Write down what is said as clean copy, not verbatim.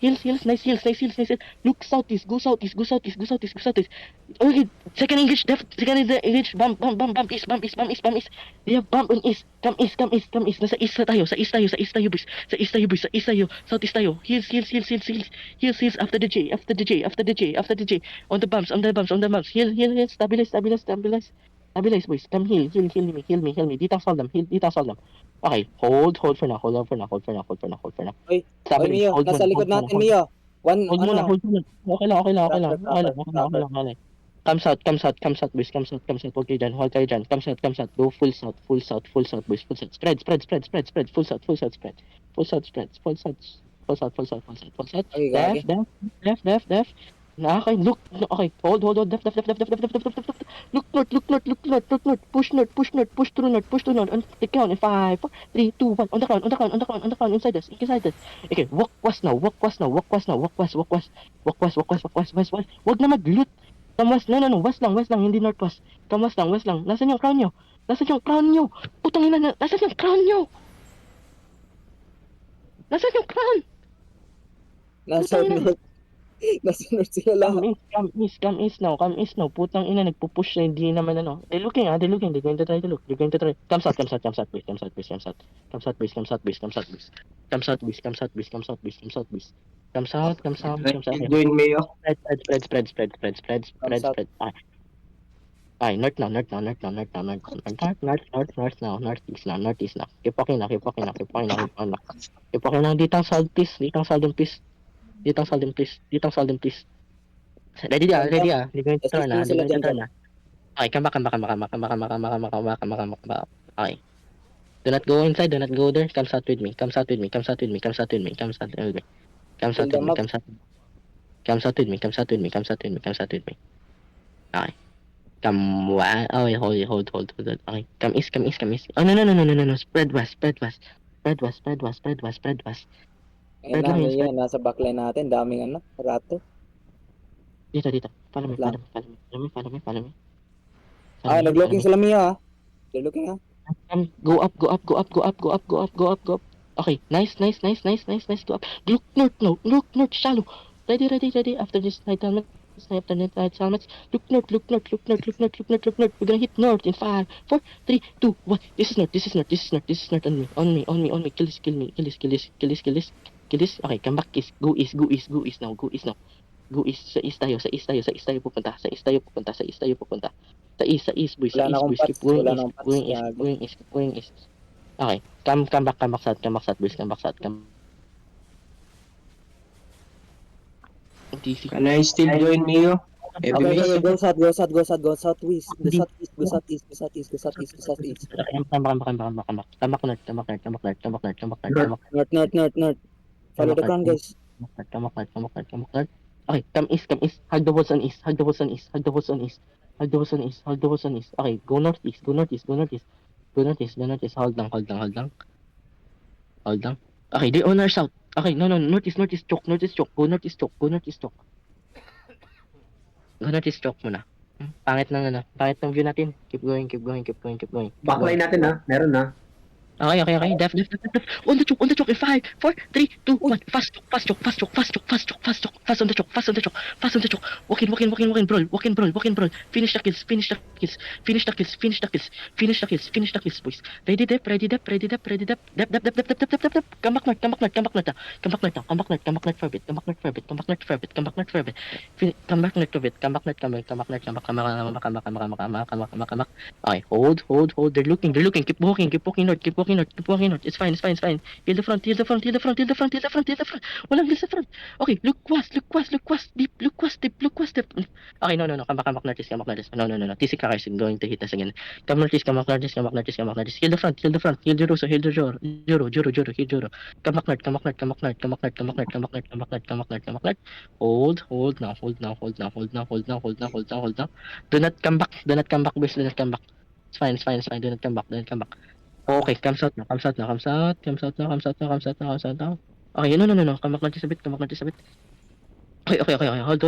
Nice heals, nice heals, nice heals. Look southeast, go southeast, go southeast, go southeast, go southeast. Okay, second engage, second is the engage, bump, east, bump east, bump east, bump east. They have bump on east, come east, come east, come east. Nasa east na tayo, sa east tayo, sa east tayo, boys. Sa east tayo, boys, sa east tayo, southeast tayo. Heals, after the J, after the J, after the J, after the J. On the bumps, on the bumps, on the bumps. Heal, stabilize, stabilize, stabilize. Stabilize, boys. Come heal me. Ditang solve them, ditang solve them. Okay, hold for now, hold for now. Oy, Stabilize, Mio, hold nasa muna, likod natin, Mio. Hold muna. Okay lang. Proper. Comes out, boys. Comes out. Huwag kayo dyan. Comes out. Go full south, boys. Full south. Spread. Full south, spread. Full south. Okay, gagi. Left. Okay, look. Okay, hold. Left. Look north. Push north. Push through north. On the count in 5, 4, 3, 2, 1. On the ground. Inside us. Okay, walk west now. Walk west. Wag na mag-loot. Come west. No. West lang. Hindi northwest. Come west lang. Nasaan yung crown nyo? Putang ina na. Nasaan yung crown nyo? Nasa north. Nasa north sila lahat. Come east now. Putang ina, nagpo-push na hindi naman ano. They're looking. They're going to try to look. Come south, please. Come south, please. Come south, please. Come south, please. Join Mio. Spread. Ay, north now. Northeast now. Keep walking now. Ditang southeast. Ready ah. They're going to turn na. Okay, come back. Okay. Do not go inside, do not go there. Come south with me. Come south with me. Okay. Hold. Okay. Come east. Oh, no. Spread west. Ayun na, Mio. Nasa backline natin. Daming rato. Dito. Follow me. Nag-looking sila, Mio, ha. They're looking, ha. Go up. Okay, nice. Go up. Look north, shallow. Ready. After this night helmets. Look north. We're gonna hit north in 5, 4, 3, 2, 1. This is north. On me. Kill this. Okay, come back east. Go east now. Go east. Sa east tayo pupunta. Sa east, boys. Wala na akong Keep pats. going Wala na akong pats. going east. Okay, come back south, boys. Come back south. DC. Can I still join Mio? Okay, go south. Go southeast. Go southeast. Come back north. Follow the crown, guys. Come back north. Okay, come east. Hug the walls on east. Okay, go northeast. Hold down. Okay, they on our south. Okay, no. Northeast choke. Go northeast choke muna. Pangit ng view natin. Keep going. Backline natin ha. Meron ha. Okay. Def. On the choke. In 5, 4, 3, 2, 1. Fast choke. Fast on the choke. Walk in, brawl. Finish the kills, boys. Ready, dep. Dep. Come back north. For a bit. Come back. Okay, hold. They're looking. Keep walking north. It's fine. Heal the front. Walang heal sa front. Okay, look west. Deep. Okay, no. Come back northeast. No. TC Cars is going to hit us again. Come northeast. Heal the front. Heal Juro. Heal Juro. Come back north. Hold now. Do not come back, boys. It's fine. Do not come back. Okay, come south now. Okay, no. Come back northeast a bit. Okay. Hold.